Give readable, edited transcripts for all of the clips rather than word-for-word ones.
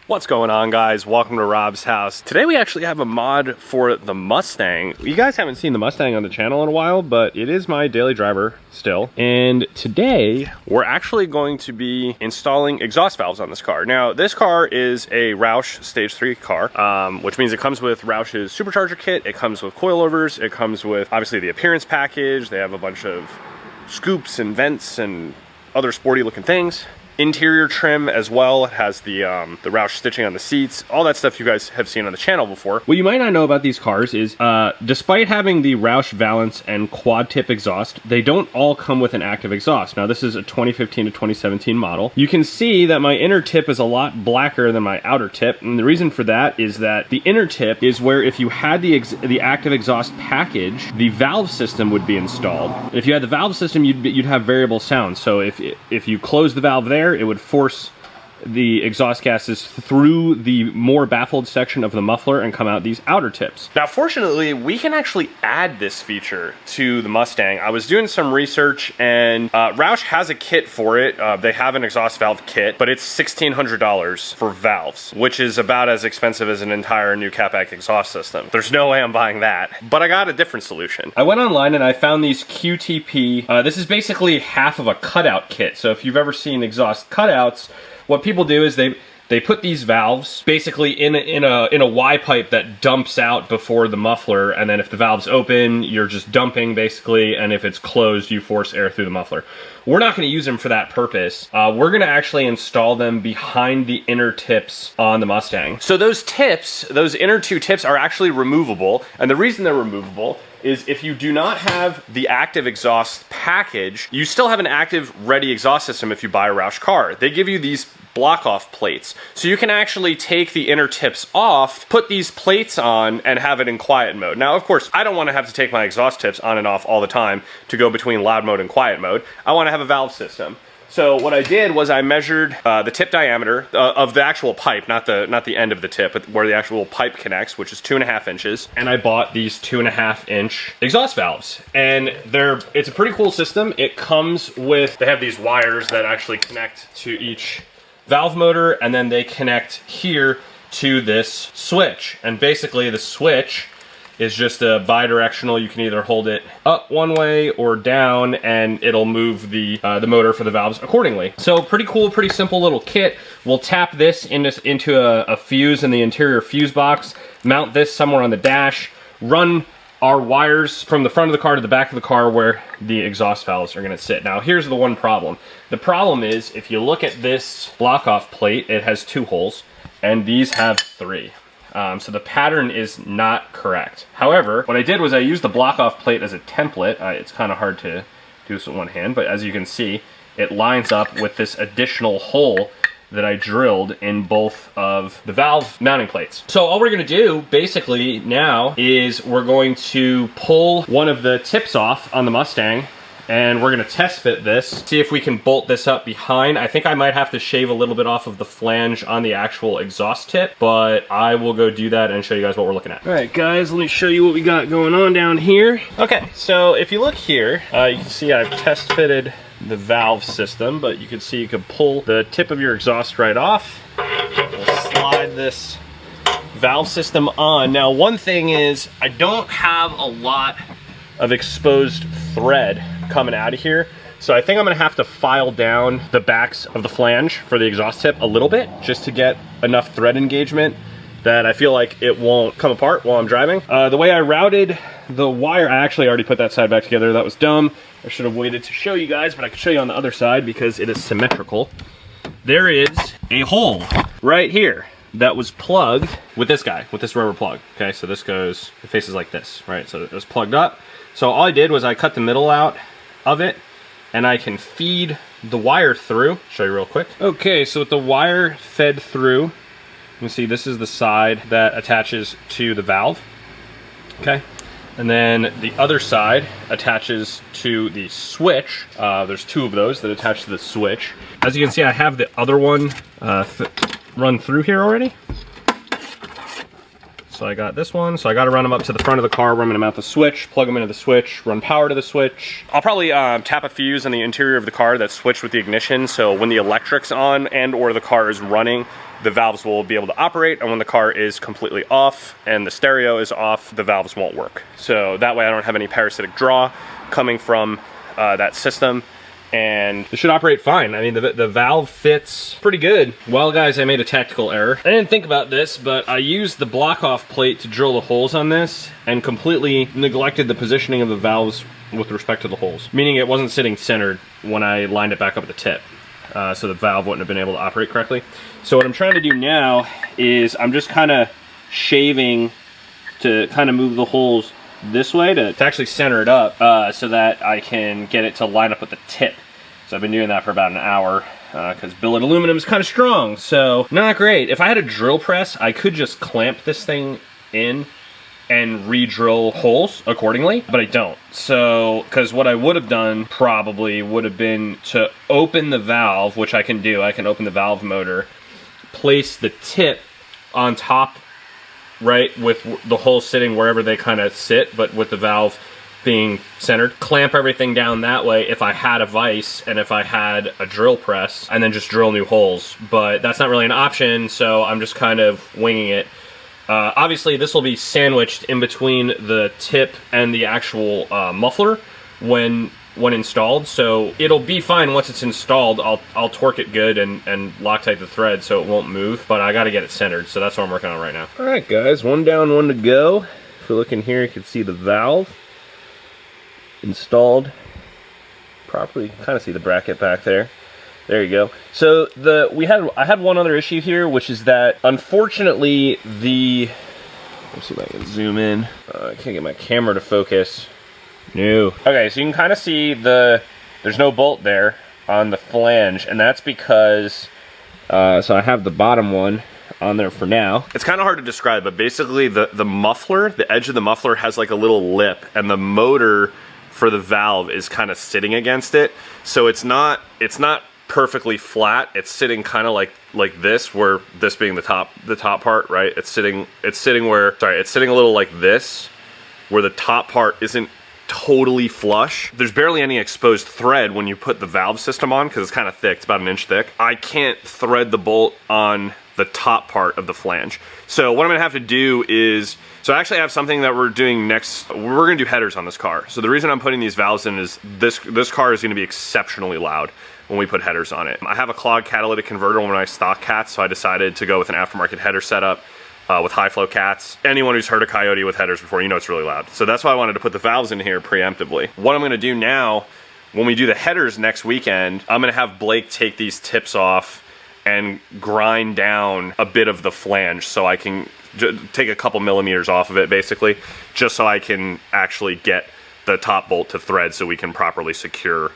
What's going on, guys? Welcome to Rob's house. Today we actually have a mod for the Mustang. You guys haven't seen the Mustang on the channel in a while, but it is my daily driver still. And today we're actually going to be installing exhaust valves on this car. Now, this car is a Roush Stage 3 car, which means it comes with Roush's Supercharger kit. It comes with coilovers. It comes with, obviously, the appearance package. They have a bunch of scoops and vents and other sporty looking things. Interior trim as well. It has the Roush stitching on the seats, all that stuff you guys have seen on the channel before. What you might not know about these cars is, despite having the Roush Valence and quad tip exhaust, they don't all come with an active exhaust. Now, this is a 2015 to 2017 model. You can see that my inner tip is a lot blacker than my outer tip, and the reason for that is that the inner tip is where if you had the active exhaust package, the valve system would be installed. And if you had the valve system, you'd have variable sound. So if you close the valve there, it would force the exhaust gases through the more baffled section of the muffler and come out these outer tips. Now, fortunately, we can actually add this feature to the Mustang. I was doing some research, and Roush has a kit for it. They have an exhaust valve kit, but it's $1,600 for valves, which is about as expensive as an entire new catback exhaust system. There's no way I'm buying that, but I got a different solution. I went online and I found these QTP. This is basically half of a cutout kit. So if you've ever seen exhaust cutouts, what people do is they put these valves basically in a Y pipe that dumps out before the muffler, and then if the valve's open, you're just dumping basically, and if it's closed, you force air through the muffler. We're not going to use them for that purpose. We're going to actually install them behind the inner tips on the Mustang. So those tips, those inner two tips, are actually removable, and the reason they're removable is if you do not have the active exhaust package, you still have an active ready exhaust system if you buy a Roush car. They give you these block off plates. So you can actually take the inner tips off, put these plates on, and have it in quiet mode. Now, of course, I don't want to have to take my exhaust tips on and off all the time to go between loud mode and quiet mode. I want to have a valve system. So what I did was I measured the tip diameter of the actual pipe, not the end of the tip, but where the actual pipe connects, which is 2.5 inches. And I bought these 2.5 inch exhaust valves. And it's a pretty cool system. It comes with, they have these wires that actually connect to each valve motor, and then they connect here to this switch. And basically the switch is just a bi-directional. You can either hold it up one way or down, and it'll move the motor for the valves accordingly. So pretty cool, pretty simple little kit. We'll tap this into a fuse in the interior fuse box, mount this somewhere on the dash, run our wires from the front of the car to the back of the car where the exhaust valves are going to sit. Now, here's the one problem. The problem is, if you look at this block-off plate, it has 2 holes, and these have 3. So the pattern is not correct. However, what I did was I used the block-off plate as a template. It's kind of hard to do this with one hand, but as you can see, it lines up with this additional hole that I drilled in both of the valve mounting plates. So all we're gonna do basically now is we're going to pull one of the tips off on the Mustang, and we're gonna test fit this, see if we can bolt this up behind. I think I might have to shave a little bit off of the flange on the actual exhaust tip, but I will go do that and show you guys what we're looking at. All right, guys, let me show you what we got going on down here. Okay, so if you look here, you can see I've test fitted the valve system, but you can see you can pull the tip of your exhaust right off. We'll slide this valve system on. Now, one thing is I don't have a lot of exposed thread coming out of here, so I think I'm gonna have to file down the backs of the flange for the exhaust tip a little bit just to get enough thread engagement that I feel like it won't come apart while I'm driving. The way I routed the wire, I actually already put that side back together. That was dumb. I should have waited to show you guys, but I can show you on the other side because it is symmetrical. There is a hole right here that was plugged with this guy, with this rubber plug. Okay, so this goes, it faces like this, right? So it was plugged up. So all I did was I cut the middle out of it, and I can feed the wire through. Show you real quick. Okay, so with the wire fed through, you can see this is the side that attaches to the valve. Okay, and then the other side attaches to the switch. There's 2 of those that attach to the switch. As you can see, I have the other one run through here already. So I got this one. So I got to run them up to the front of the car where I'm going to mount the switch, plug them into the switch, run power to the switch. I'll probably tap a fuse on the interior of the car that's switched with the ignition. So when the electric's on and or the car is running, the valves will be able to operate. And when the car is completely off and the stereo is off, the valves won't work. So that way I don't have any parasitic draw coming from that system. And it should operate fine. I mean, the valve fits pretty good. Well, guys, I made a tactical error. I didn't think about this, but I used the block-off plate to drill the holes on this and completely neglected the positioning of the valves with respect to the holes, meaning it wasn't sitting centered when I lined it back up at the tip. So the valve wouldn't have been able to operate correctly. So what I'm trying to do now is I'm just kind of shaving to kind of move the holes this way to actually center it up so that I can get it to line up with the tip. So I've been doing that for about an hour because billet aluminum is kind of strong, so not great. If I had a drill press, I could just clamp this thing in and re-drill holes accordingly, but I don't. So, because what I would have done probably would have been to open the valve, which I can do. I can open the valve motor, place the tip on top, right, with the holes sitting wherever they kind of sit, but with the valve being centered, clamp everything down that way if I had a vise and if I had a drill press, and then just drill new holes. But that's not really an option, so I'm just kind of winging it. Obviously this will be sandwiched in between the tip and the actual muffler when installed, so it'll be fine once it's installed. I'll torque it good and Loctite the thread so it won't move, but I got to get it centered, so that's what I'm working on right now. All right, guys, one down, one to go. If we look in here, you can see the valve installed properly. Kind of see the bracket back there. There you go. So I had one other issue here, which is that unfortunately let's see if I can zoom in. I can't get my camera to focus. No. Okay, so you can kind of see there's no bolt there on the flange, and that's because so I have the bottom one on there for now. It's kind of hard to describe, but basically the muffler, the edge of the muffler has like a little lip, and the motor for the valve is kind of sitting against it. So it's not perfectly flat. It's sitting kind of like this, where this being the top part, right? It's sitting a little like this, where the top part isn't totally flush. There's barely any exposed thread when you put the valve system on because it's kind of thick. It's about an inch thick. I can't thread the bolt on the top part of the flange. So what I'm gonna have to do is, so I actually have something that we're doing next. We're gonna do headers on this car. So the reason I'm putting these valves in is this car is gonna be exceptionally loud when we put headers on it. I have a clog catalytic converter on my stock cats, so I decided to go with an aftermarket header setup with high flow cats. Anyone who's heard a Coyote with headers before, you know it's really loud. So that's why I wanted to put the valves in here preemptively. What I'm gonna do now, when we do the headers next weekend, I'm gonna have Blake take these tips off and grind down a bit of the flange so I can take a couple millimeters off of it, basically, just so I can actually get the top bolt to thread so we can properly secure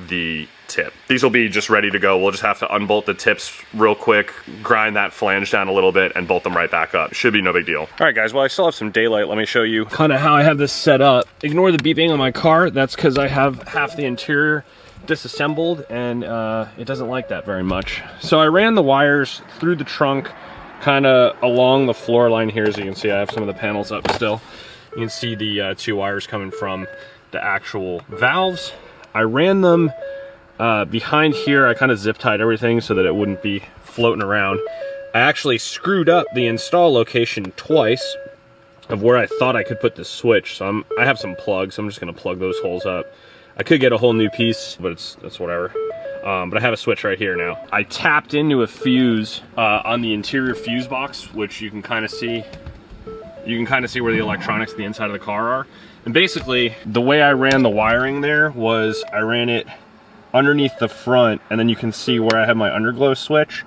the tip. These will be just ready to go. We'll just have to unbolt the tips real quick, grind that flange down a little bit, and bolt them right back up. Should be no big deal. All right, guys, well, I still have some daylight. Let me show you kind of how I have this set up. Ignore the beeping on my car. That's because I have half the interior disassembled, and it doesn't like that very much. So I ran the wires through the trunk, kind of along the floor line here. As you can see, I have some of the panels up still. You can see the two wires coming from the actual valves. I ran them behind here. I kind of zip tied everything so that it wouldn't be floating around. I actually screwed up the install location twice of where I thought I could put the switch. So I have some plugs. I'm just going to plug those holes up. I could get a whole new piece, but it's whatever. But I have a switch right here now. I tapped into a fuse on the interior fuse box, which you can kind of see. You can kind of see where the electronics on the inside of the car are. And basically, the way I ran the wiring there was I ran it underneath the front, and then you can see where I have my underglow switch.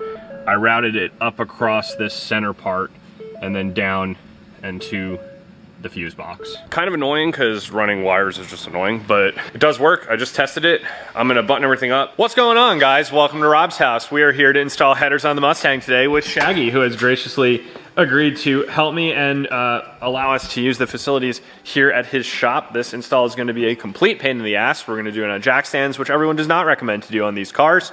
I routed it up across this center part and then down into the fuse box. Kind of annoying because running wires is just annoying, but it does work. I just tested it. I'm gonna button everything up. What's going on, guys? Welcome to Rob's house. We are here to install headers on the Mustang today with Shaggy, who has graciously agreed to help me and allow us to use the facilities here at his shop. This install is going to be a complete pain in the ass. We're going to do it on jack stands, which everyone does not recommend to do on these cars.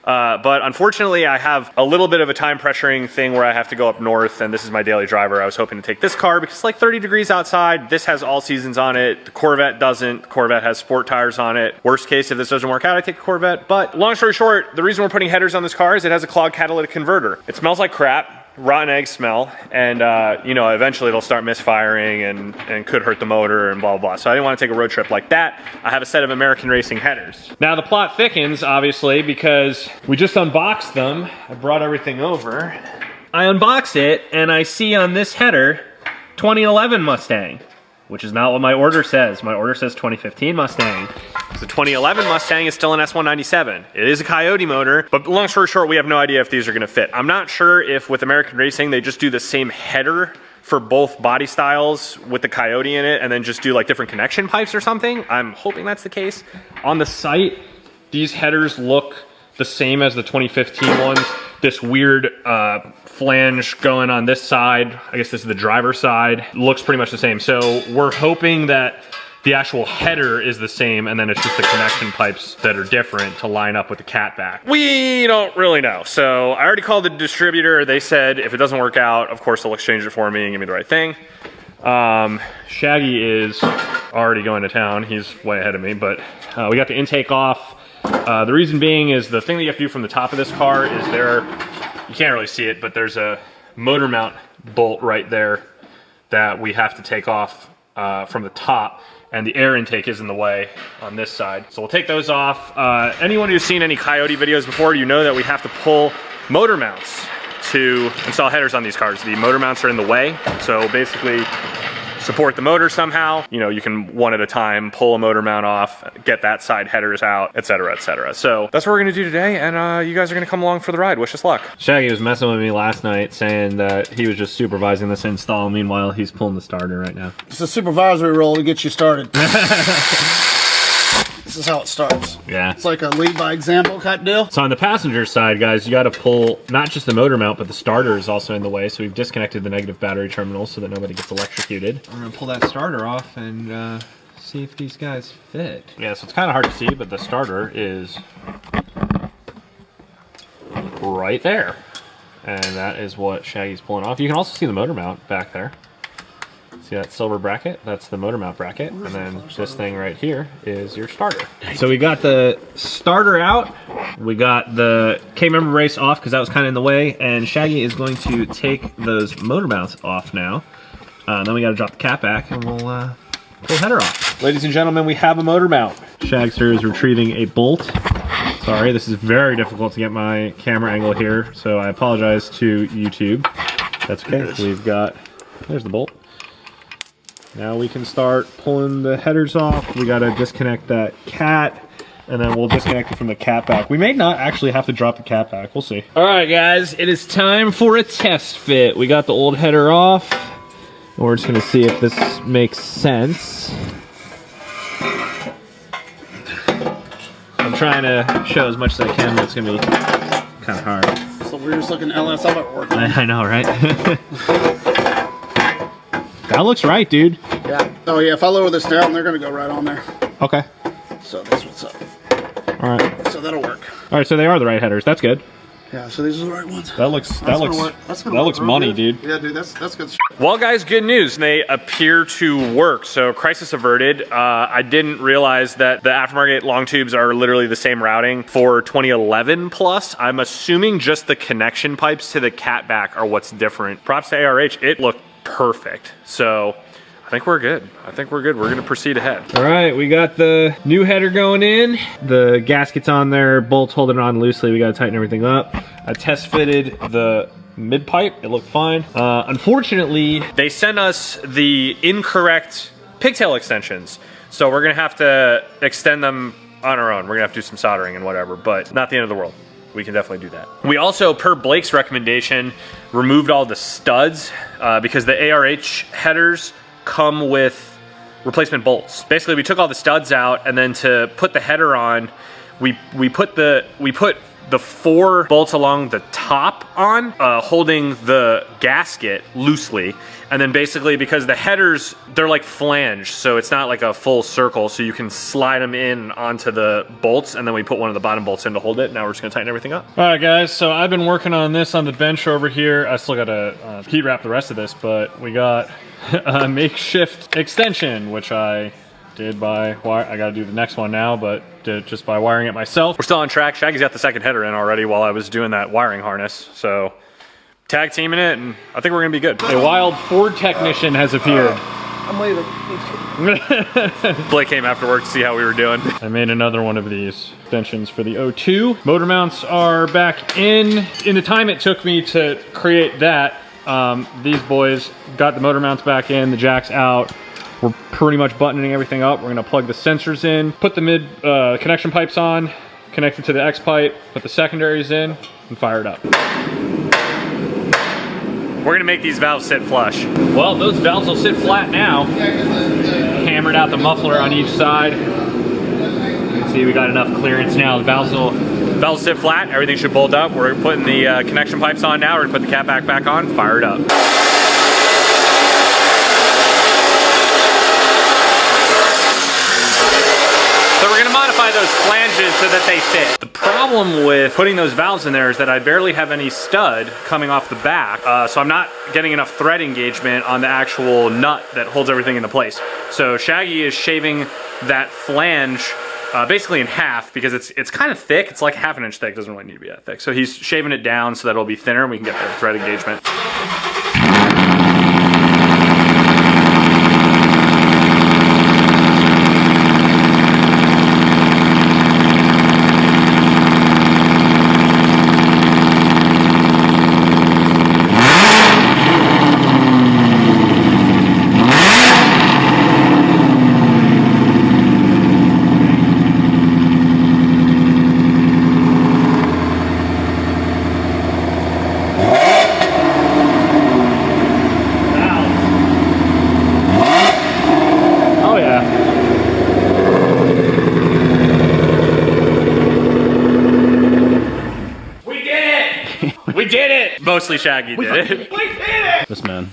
But unfortunately, I have a little bit of a time pressuring thing where I have to go up north, and this is my daily driver. I was hoping to take this car because it's like 30 degrees outside. This has all seasons on it. The Corvette doesn't. The Corvette has sport tires on it. Worst case, if this doesn't work out, I take a Corvette. But long story short, the reason we're putting headers on this car is it has a clog catalytic converter. It smells like crap. Rotten egg smell, and you know, eventually it'll start misfiring and could hurt the motor and blah, blah, blah. So I didn't want to take a road trip like that. I have a set of American Racing headers. Now the plot thickens, obviously, because we just unboxed them. I brought everything over. I unbox it, and I see on this header, 2011 Mustang, which is not what my order says. My order says 2015 Mustang. The 2011 Mustang is still an S197. It is a Coyote motor, but long story short, we have no idea if these are gonna fit. I'm not sure if with American Racing, they just do the same header for both body styles with the Coyote in it and then just do like different connection pipes or something. I'm hoping that's the case. On the site, these headers look the same as the 2015 ones. This weird flange going on this side, I guess this is the driver's side, looks pretty much the same. So we're hoping that the actual header is the same and then it's just the connection pipes that are different to line up with the catback. We don't really know. So I already called the distributor. They said if it doesn't work out, of course they'll exchange it for me and give me the right thing. Shaggy is already going to town. He's way ahead of me, but we got the intake off. The reason being is the thing that you have to do from the top of this car is you can't really see it, but there's a motor mount bolt right there that we have to take off from the top, and the air intake is in the way on this side. So we'll take those off. Anyone who's seen any Coyote videos before, you know that we have to pull motor mounts to install headers on these cars. The motor mounts are in the way, so basically support the motor somehow. You know, you can one at a time pull a motor mount off, get that side headers out, etc., etc. So that's what we're gonna do today, and you guys are gonna come along for the ride. Wish us luck. Shaggy was messing with me last night saying that he was just supervising this install. Meanwhile, he's pulling the starter right now. It's a supervisory role to get you started. This is how it starts. Yeah. It's like a lead by example type deal. So on the passenger side, guys, you got to pull not just the motor mount, but the starter is also in the way. So we've disconnected the negative battery terminal so that nobody gets electrocuted. I'm gonna pull that starter off and see if these guys fit. Yeah, so it's kind of hard to see, but the starter is right there. And that is what Shaggy's pulling off. You can also see the motor mount back there. See that silver bracket? That's the motor mount bracket. And then this thing right here is your starter. So we got the starter out. We got the K-member brace off because that was kind of in the way. And Shaggy is going to take those motor mounts off now. Then we got to drop the cap back and we'll pull the header off. Ladies and gentlemen, we have a motor mount. Shagster is retrieving a bolt. Sorry, this is very difficult to get my camera angle here, so I apologize to YouTube. That's okay. We've got, there's the bolt. Now we can start pulling the headers off. We gotta disconnect that cat, and then we'll disconnect it from the cat back. We may not actually have to drop the cat back, we'll see. All right, guys, it is time for a test fit. We got the old header off, and we're just gonna see if this makes sense. I'm trying to show as much as I can, but it's gonna be kind of hard. It's the weirdest looking LS I've ever worked on. I know, right? That looks right, dude. Yeah. Oh yeah, if I lower this down, they're gonna go right on there. Okay. So that's what's up. All right. So that'll work. All right, so they are the right headers. That's good. Yeah, so these are the right ones. That looks money, dude. Yeah, dude, that's good shit. Well, guys, good news. They appear to work. So crisis averted. I didn't realize that the aftermarket long tubes are literally the same routing for 2011 plus. I'm assuming just the connection pipes to the catback are what's different. Props to ARH. It looked perfect. So I think we're good. I think we're good. We're gonna proceed ahead. All right, we got the new header going in. The gasket's on there, bolts holding it on loosely. We gotta tighten everything up. I test fitted the mid pipe, it looked fine. Unfortunately, they sent us the incorrect pigtail extensions. So we're gonna have to extend them on our own. We're gonna have to do some soldering and whatever, but not the end of the world. We can definitely do that. We also, per Blake's recommendation, removed all the studs because the ARH headers come with replacement bolts. Basically, we took all the studs out, and then to put the header on, we put the 4 bolts along the top on, holding the gasket loosely. And then basically, because the headers, they're like flanged, so it's not like a full circle, so you can slide them in onto the bolts, and then we put one of the bottom bolts in to hold it. Now we're just gonna tighten everything up. All right, guys, so I've been working on this on the bench over here. I still gotta heat wrap the rest of this, but we got a makeshift extension, which I did by wire. I gotta do the next one now, but did it just by wiring it myself. We're still on track. Shaggy's got the second header in already while I was doing that wiring harness, so tag teaming it, and I think we're gonna be good. A wild Ford technician has appeared. I'm leaving. Blake came after work to see how we were doing. I made another one of these extensions for the O2. Motor mounts are back in. In the time it took me to create that, these boys got the motor mounts back in, the jack's out. We're pretty much buttoning everything up. We're gonna plug the sensors in, put the mid connection pipes on, connect it to the X pipe, put the secondaries in, and fire it up. We're gonna make these valves sit flush. Well, those valves will sit flat now. Hammered out the muffler on each side. You can see we got enough clearance now. The valves will sit flat. Everything should bolt up. We're putting the connection pipes on now. We're gonna put the cat back on, fire it up. So we're gonna modify those flanges so that they fit. The problem with putting those valves in there is that I barely have any stud coming off the back, so I'm not getting enough thread engagement on the actual nut that holds everything into place. So Shaggy is shaving that flange basically in half because it's kind of thick. It's like ½ inch thick, doesn't really need to be that thick. So he's shaving it down so that it'll be thinner and we can get the thread engagement. We did it! Mostly Shaggy did it. We did it! This man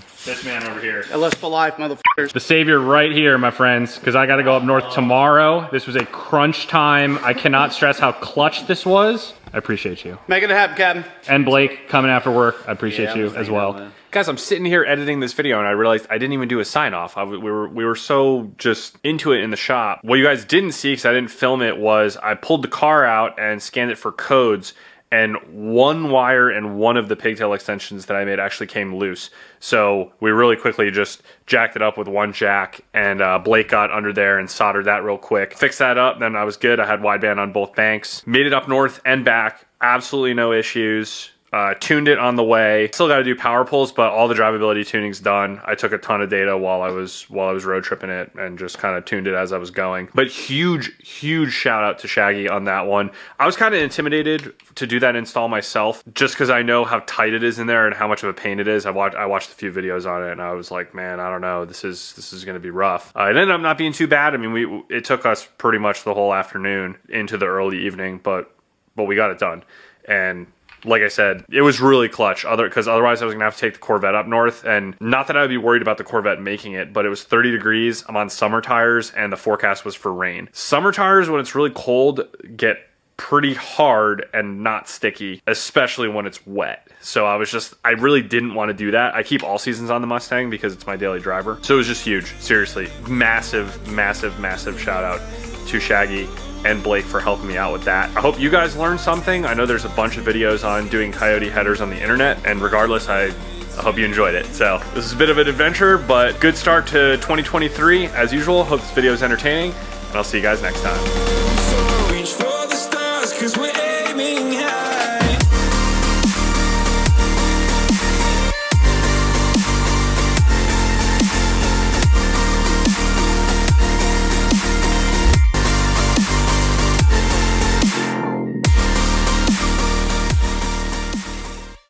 over here. LS for life, motherfuckers. The savior right here, my friends, because I got to go up north tomorrow. This was a crunch time. I cannot stress how clutch this was. I appreciate you. Making it happen, Captain. And Blake coming after work. I appreciate you as well. Guys, I'm sitting here editing this video and I realized I didn't even do a sign off. We were so just into it in the shop. What you guys didn't see, because I didn't film it, was I pulled the car out and scanned it for codes, and one wire and one of the pigtail extensions that I made actually came loose. So we really quickly just jacked it up with one jack, and Blake got under there and soldered that real quick. Fixed that up, then I was good. I had wideband on both banks. Made it up north and back, absolutely no issues. Tuned it on the way. Still got to do power pulls, but all the drivability tuning's done. I took a ton of data while I was road tripping it and just kind of tuned it as I was going. But huge shout out to Shaggy on that one. I was kind of intimidated to do that install myself, just because I know how tight it is in there and how much of a pain it is. I watched a few videos on it and I was like, man, I don't know. This is going to be rough. It ended up not being too bad. I mean, it took us pretty much the whole afternoon into the early evening, but we got it done. And like I said, it was really clutch, because otherwise I was gonna have to take the Corvette up north, and not that I would be worried about the Corvette making it, but it was 30 degrees, I'm on summer tires, and the forecast was for rain. Summer tires, when it's really cold, get pretty hard and not sticky, especially when it's wet. So I really didn't want to do that. I keep all seasons on the Mustang because it's my daily driver. So it was just huge, seriously. Massive shout out to Shaggy and Blake for helping me out with that. I hope you guys learned something. I know there's a bunch of videos on doing coyote headers on the internet, and regardless, I hope you enjoyed it. So this is a bit of an adventure, but good start to 2023 as usual. Hope this video is entertaining, and I'll see you guys next time.